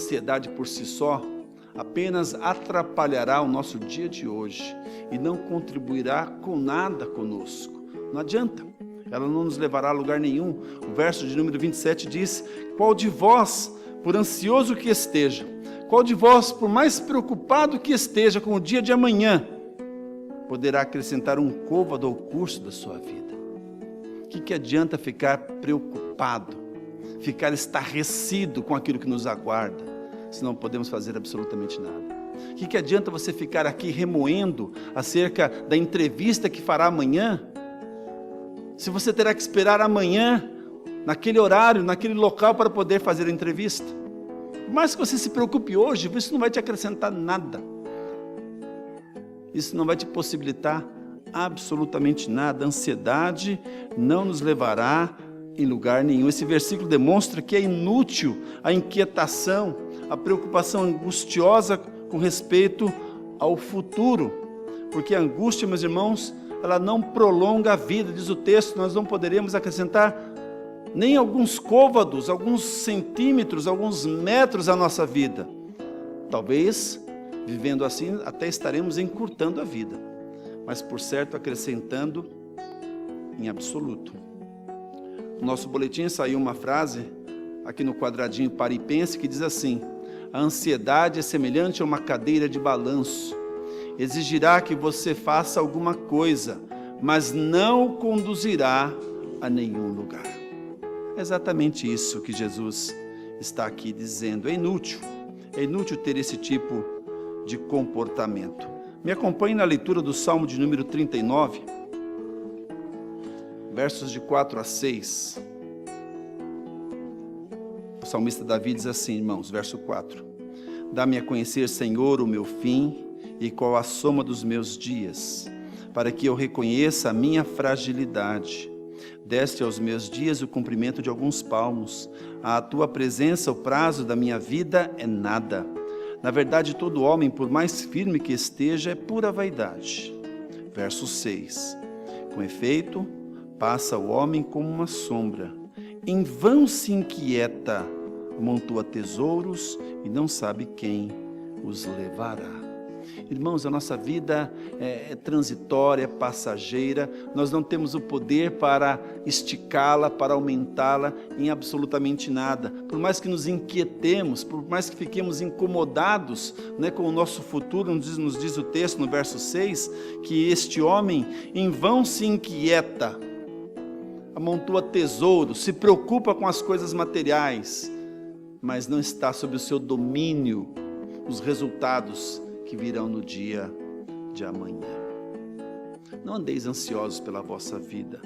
ansiedade por si só apenas atrapalhará o nosso dia de hoje e não contribuirá com nada conosco. Não adianta, ela não nos levará a lugar nenhum. O verso de número 27 diz: qual de vós, por ansioso que esteja, qual de vós, por mais preocupado que esteja com o dia de amanhã, poderá acrescentar um côvado ao curso da sua vida? O que adianta ficar preocupado, ficar estarrecido com aquilo que nos aguarda, se não podemos fazer absolutamente nada? O que adianta você ficar aqui remoendo acerca da entrevista que fará amanhã, se você terá que esperar amanhã, naquele horário, naquele local, para poder fazer a entrevista? Por mais que você se preocupe hoje, isso não vai te acrescentar nada. Isso não vai te possibilitar absolutamente nada. A ansiedade não nos levará em lugar nenhum. Esse versículo demonstra que é inútil a inquietação, a preocupação angustiosa com respeito ao futuro, porque a angústia, meus irmãos, ela não prolonga a vida. Diz o texto, nós não poderemos acrescentar nem alguns côvados, alguns centímetros, alguns metros à nossa vida. Talvez, vivendo assim, até estaremos encurtando a vida, mas por certo acrescentando em absoluto. No nosso boletim saiu uma frase, aqui no quadradinho Pare e Pense, que diz assim: a ansiedade é semelhante a uma cadeira de balanço, exigirá que você faça alguma coisa, mas não o conduzirá a nenhum lugar. É exatamente isso que Jesus está aqui dizendo. É inútil ter esse tipo de comportamento. Me acompanhe na leitura do Salmo de número 39, versos de 4 a 6. O salmista Davi diz assim, irmãos, verso 4: dá-me a conhecer, Senhor, o meu fim e qual a soma dos meus dias, para que eu reconheça a minha fragilidade. Deste aos meus dias o cumprimento de alguns palmos. À tua presença o prazo da minha vida é nada. Na verdade, todo homem, por mais firme que esteja, é pura vaidade. Verso 6: com efeito, passa o homem como uma sombra, em vão se inquieta, amontoa tesouros e não sabe quem os levará. Irmãos, a nossa vida é transitória, é passageira. Nós não temos o poder para esticá-la, para aumentá-la em absolutamente nada. Por mais que nos inquietemos, por mais que fiquemos incomodados, né, com o nosso futuro, nos diz o texto no verso 6, que este homem em vão se inquieta, amontoa tesouros, se preocupa com as coisas materiais, mas não está sob o seu domínio os resultados que virão no dia de amanhã. Não andeis ansiosos pela vossa vida,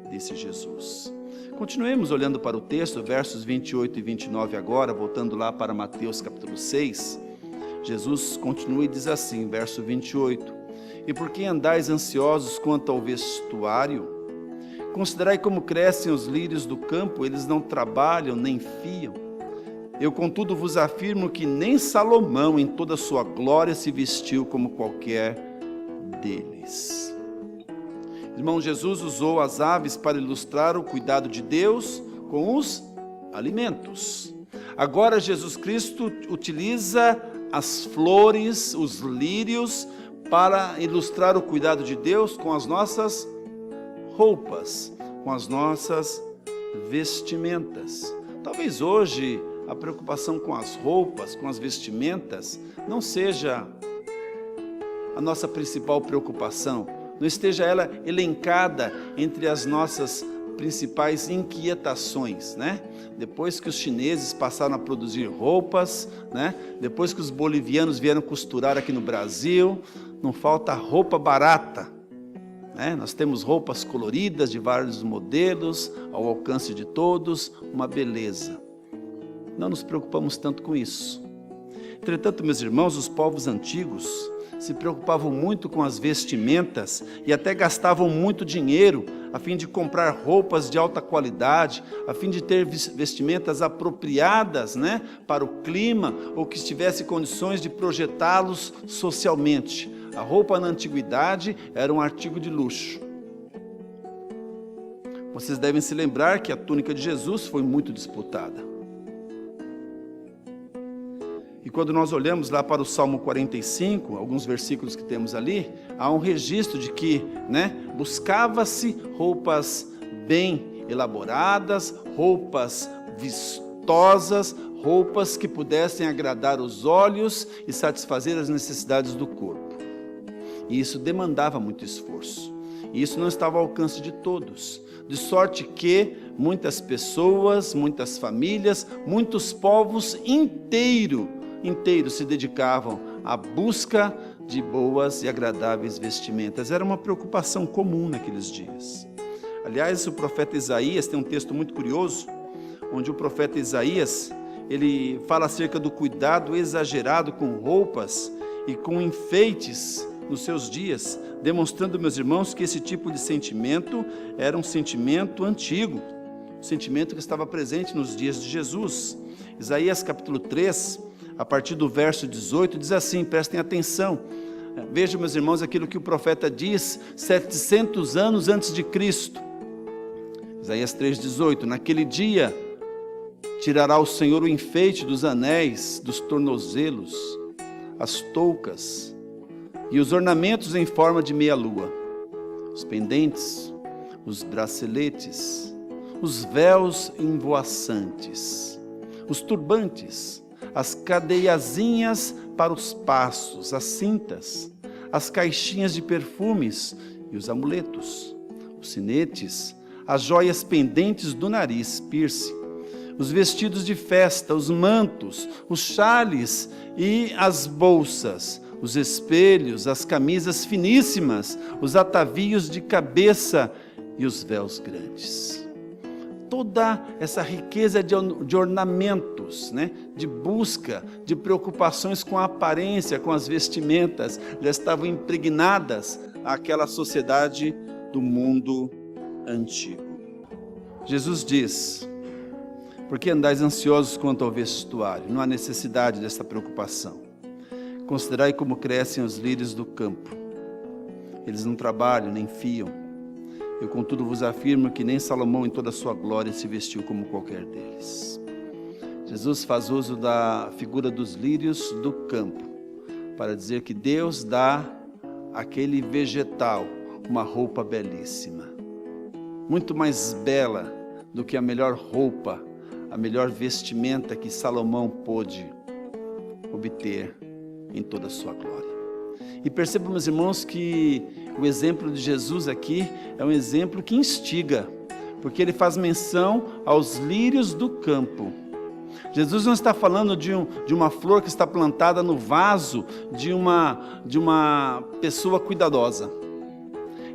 disse Jesus. Continuemos olhando para o texto, versos 28 e 29 agora, voltando lá para Mateus capítulo 6. Jesus continua e diz assim, verso 28: e por que andais ansiosos quanto ao vestuário? Considerai como crescem os lírios do campo, eles não trabalham nem fiam. Eu, contudo, vos afirmo que nem Salomão, em toda a sua glória, se vestiu como qualquer deles. Irmão, Jesus usou as aves para ilustrar o cuidado de Deus com os alimentos. Agora, Jesus Cristo utiliza as flores, os lírios, para ilustrar o cuidado de Deus com as nossas roupas, com as nossas vestimentas. Talvez hoje a preocupação com as roupas, com as vestimentas, não seja a nossa principal preocupação, não esteja ela elencada entre as nossas principais inquietações, né? Depois que os chineses passaram a produzir roupas, né? Depois que os bolivianos vieram costurar aqui no Brasil, não falta roupa barata, né? Nós temos roupas coloridas de vários modelos, ao alcance de todos, uma beleza. Não nos preocupamos tanto com isso. Entretanto, meus irmãos, os povos antigos se preocupavam muito com as vestimentas e até gastavam muito dinheiro a fim de comprar roupas de alta qualidade, a fim de ter vestimentas apropriadas, né, para o clima, ou que tivesse condições de projetá-los socialmente. A roupa na antiguidade era um artigo de luxo. Vocês devem se lembrar que a túnica de Jesus foi muito disputada. E quando nós olhamos lá para o Salmo 45, alguns versículos que temos ali, há um registro de que, buscava-se roupas bem elaboradas, roupas vistosas, roupas que pudessem agradar os olhos e satisfazer as necessidades do corpo. E isso demandava muito esforço. E isso não estava ao alcance de todos. De sorte que muitas pessoas, muitas famílias, muitos povos inteiros se dedicavam à busca de boas e agradáveis vestimentas. Era uma preocupação comum naqueles dias. Aliás, o profeta Isaías tem um texto muito curioso, onde o profeta Isaías, ele fala acerca do cuidado exagerado com roupas e com enfeites nos seus dias, demonstrando, meus irmãos, que esse tipo de sentimento era um sentimento antigo, um sentimento que estava presente nos dias de Jesus. Isaías capítulo 3, a partir do verso 18, diz assim, prestem atenção, vejam, meus irmãos, aquilo que o profeta diz 700 anos antes de Cristo. Isaías 3,18, naquele dia tirará o Senhor o enfeite dos anéis, dos tornozelos, as toucas e os ornamentos em forma de meia-lua, os pendentes, os braceletes, os véus envoaçantes, os turbantes, as cadeiazinhas para os passos, as cintas, as caixinhas de perfumes e os amuletos, os sinetes, as joias pendentes do nariz, piercing, os vestidos de festa, os mantos, os xales e as bolsas, os espelhos, as camisas finíssimas, os atavios de cabeça e os véus grandes. Toda essa riqueza de ornamentos, de busca, de preocupações com a aparência, com as vestimentas, já estavam impregnadas àquela sociedade do mundo antigo. Jesus diz, por que andais ansiosos quanto ao vestuário? Não há necessidade dessa preocupação. Considerai como crescem os lírios do campo. Eles não trabalham, nem fiam. Eu, contudo, vos afirmo que nem Salomão em toda a sua glória se vestiu como qualquer deles. Jesus faz uso da figura dos lírios do campo, para dizer que Deus dá àquele vegetal uma roupa belíssima, muito mais bela do que a melhor roupa, a melhor vestimenta que Salomão pôde obter em toda a sua glória. E percebam, meus irmãos, que o exemplo de Jesus aqui é um exemplo que instiga, porque ele faz menção aos lírios do campo. Jesus não está falando de uma flor que está plantada no vaso de uma pessoa cuidadosa.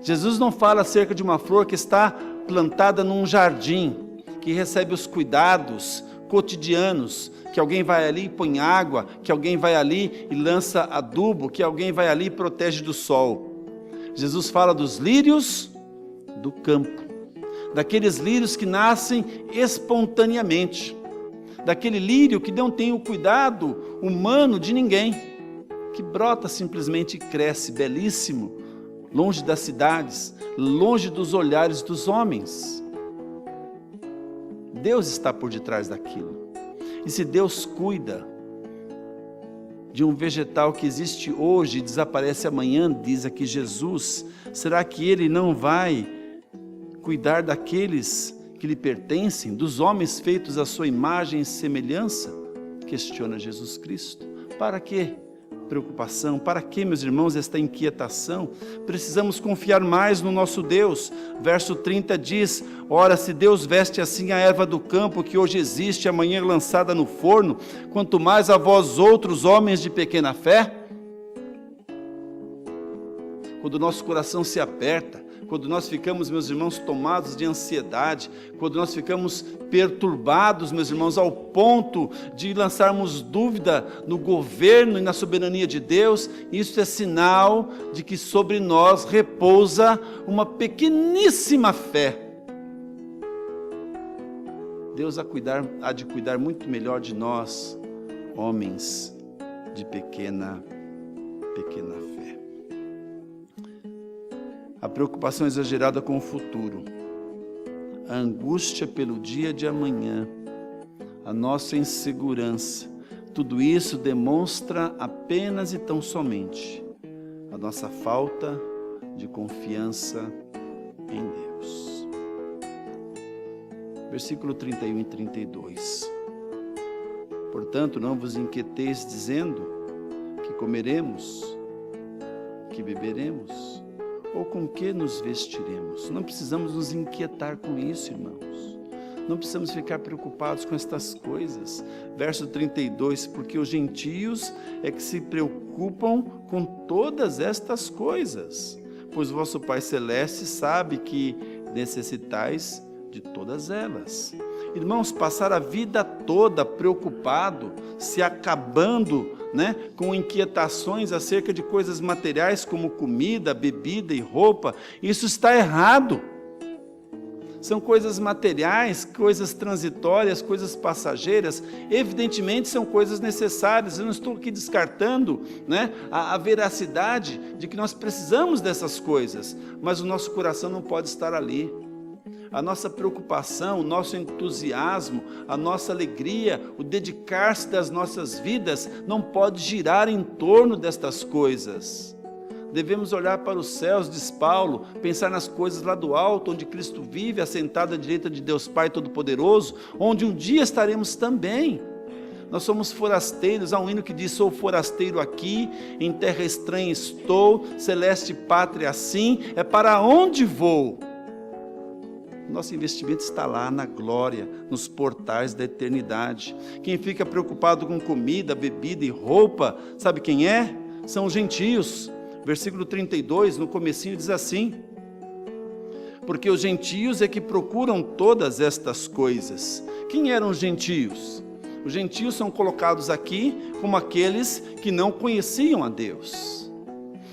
Jesus não fala acerca de uma flor que está plantada num jardim, que recebe os cuidados cotidianos, que alguém vai ali e põe água, que alguém vai ali e lança adubo, que alguém vai ali e protege do sol. Jesus fala dos lírios do campo, daqueles lírios que nascem espontaneamente, daquele lírio que não tem o cuidado humano de ninguém, que brota simplesmente e cresce belíssimo, longe das cidades, longe dos olhares dos homens. Deus está por detrás daquilo. E se Deus cuida de um vegetal que existe hoje e desaparece amanhã, diz aqui Jesus, será que Ele não vai cuidar daqueles que lhe pertencem, dos homens feitos à sua imagem e semelhança? Questiona Jesus Cristo. Para quê preocupação? Para que, meus irmãos, esta inquietação? Precisamos confiar mais no nosso Deus. Verso 30 diz, ora, se Deus veste assim a erva do campo, que hoje existe, amanhã lançada no forno, quanto mais a vós outros, homens de pequena fé? Quando o nosso coração se aperta, quando nós ficamos, meus irmãos, tomados de ansiedade, quando nós ficamos perturbados, meus irmãos, ao ponto de lançarmos dúvida no governo e na soberania de Deus, isso é sinal de que sobre nós repousa uma pequeníssima fé. Deus há de cuidar muito melhor de nós, homens de pequena fé. A preocupação exagerada com o futuro, a angústia pelo dia de amanhã, a nossa insegurança, tudo isso demonstra apenas e tão somente a nossa falta de confiança em Deus. Versículo 31 e 32. Portanto, não vos inquieteis dizendo que comeremos, que beberemos, ou com que nos vestiremos. Não precisamos nos inquietar com isso, irmãos. Não precisamos ficar preocupados com estas coisas. Verso 32, porque os gentios é que se preocupam com todas estas coisas, pois vosso Pai Celeste sabe que necessitais de todas elas. Irmãos, passar a vida toda preocupado, se acabando, com inquietações acerca de coisas materiais como comida, bebida e roupa, isso está errado. São coisas materiais, coisas transitórias, coisas passageiras, evidentemente são coisas necessárias. Eu não estou aqui descartando a veracidade de que nós precisamos dessas coisas, mas o nosso coração não pode estar ali. A nossa preocupação, o nosso entusiasmo, a nossa alegria, o dedicar-se das nossas vidas não pode girar em torno destas coisas. Devemos olhar para os céus, diz Paulo, pensar nas coisas lá do alto, onde Cristo vive, assentado à direita de Deus Pai Todo-Poderoso, onde um dia estaremos também. Nós somos forasteiros, há um hino que diz, sou forasteiro aqui, em terra estranha estou, celeste pátria assim, é para onde vou? Nosso investimento está lá na glória, nos portais da eternidade. Quem fica preocupado com comida, bebida e roupa, sabe quem é? São os gentios. Versículo 32, no comecinho diz assim, porque os gentios é que procuram todas estas coisas. Quem eram os gentios? Os gentios são colocados aqui como aqueles que não conheciam a Deus,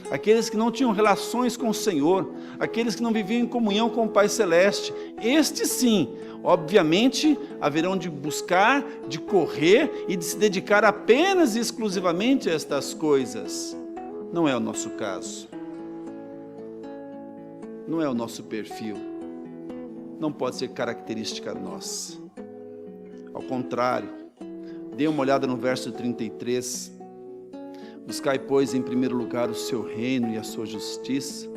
aqueles que não tinham relações com o Senhor, aqueles que não viviam em comunhão com o Pai Celeste. Estes sim, obviamente, haverão de buscar, de correr e de se dedicar apenas e exclusivamente a estas coisas. Não é o nosso caso, não é o nosso perfil, não pode ser característica nossa. Ao contrário, dê uma olhada no verso 33, buscai, pois, em primeiro lugar o seu reino e a sua justiça,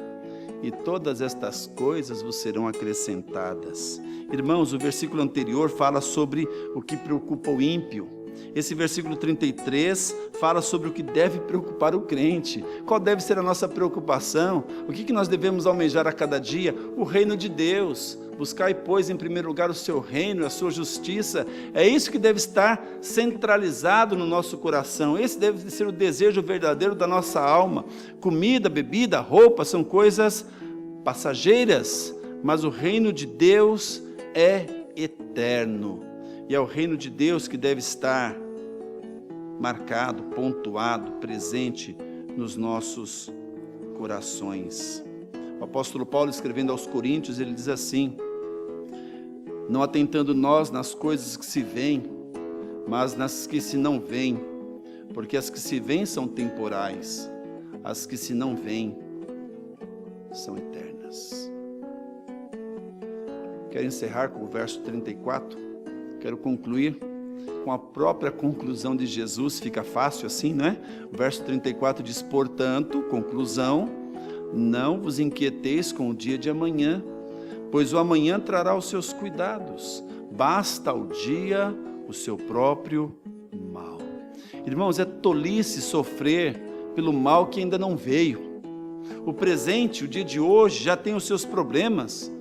e todas estas coisas vos serão acrescentadas. Irmãos, o versículo anterior fala sobre o que preocupa o ímpio. Esse versículo 33 fala sobre o que deve preocupar o crente. Qual deve ser a nossa preocupação? O que nós devemos almejar a cada dia? O reino de Deus. Buscai, pois, em primeiro lugar o seu reino e a sua justiça. É isso que deve estar centralizado no nosso coração. Esse deve ser o desejo verdadeiro da nossa alma. Comida, bebida, roupa são coisas passageiras, mas o reino de Deus é eterno. E é o reino de Deus que deve estar marcado, pontuado, presente nos nossos corações. O apóstolo Paulo, escrevendo aos Coríntios, ele diz assim, não atentando nós nas coisas que se veem, mas nas que se não veem, porque as que se veem são temporais, as que se não veem são eternas. Quero encerrar com o verso 34, quero concluir com a própria conclusão de Jesus, fica fácil assim, não é? O verso 34 diz, portanto, conclusão, não vos inquieteis com o dia de amanhã, pois o amanhã trará os seus cuidados, basta ao dia o seu próprio mal. Irmãos, é tolice sofrer pelo mal que ainda não veio. O presente, o dia de hoje, já tem os seus problemas,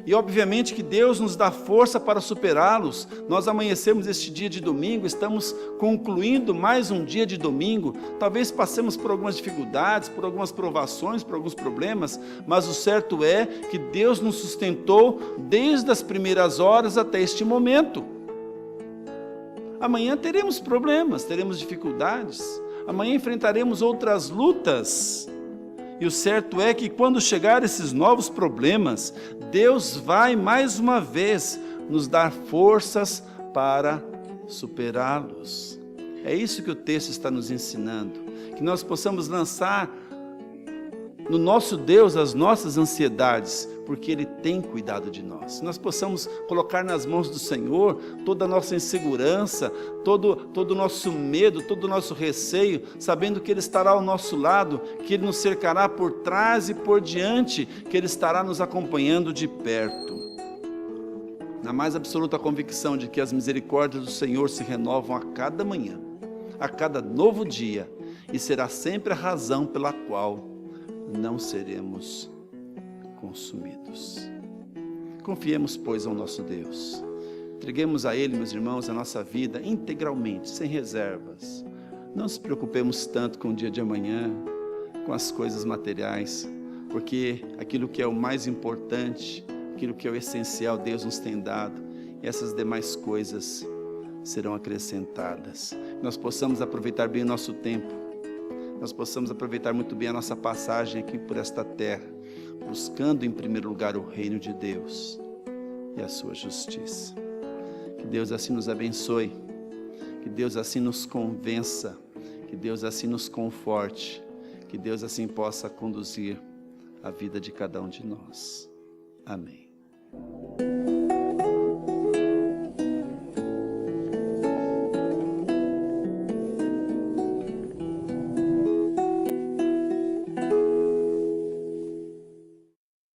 e obviamente que Deus nos dá força para superá-los. Nós amanhecemos este dia de domingo, estamos concluindo mais um dia de domingo, talvez passemos por algumas dificuldades, por algumas provações, por alguns problemas, mas o certo é que Deus nos sustentou desde as primeiras horas até este momento. Amanhã teremos problemas, teremos dificuldades, amanhã enfrentaremos outras lutas, e o certo é que quando chegar esses novos problemas, Deus vai mais uma vez nos dar forças para superá-los. É isso que o texto está nos ensinando, que nós possamos lançar no nosso Deus as nossas ansiedades, porque Ele tem cuidado de nós. Nós possamos colocar nas mãos do Senhor toda a nossa insegurança, todo o nosso medo, todo o nosso receio, sabendo que Ele estará ao nosso lado, que Ele nos cercará por trás e por diante, que Ele estará nos acompanhando de perto. Na mais absoluta convicção de que as misericórdias do Senhor se renovam a cada manhã, a cada novo dia, e será sempre a razão pela qual não seremos consumidos. Confiemos, pois, ao nosso Deus. Entreguemos a Ele, meus irmãos, a nossa vida integralmente, sem reservas. Não nos preocupemos tanto com o dia de amanhã, com as coisas materiais, porque aquilo que é o mais importante, aquilo que é o essencial, Deus nos tem dado, e essas demais coisas serão acrescentadas. Nós possamos aproveitar bem o nosso tempo, nós possamos aproveitar muito bem a nossa passagem aqui por esta terra, buscando em primeiro lugar o reino de Deus e a sua justiça. Que Deus assim nos abençoe, que Deus assim nos convença, que Deus assim nos conforte, que Deus assim possa conduzir a vida de cada um de nós. Amém.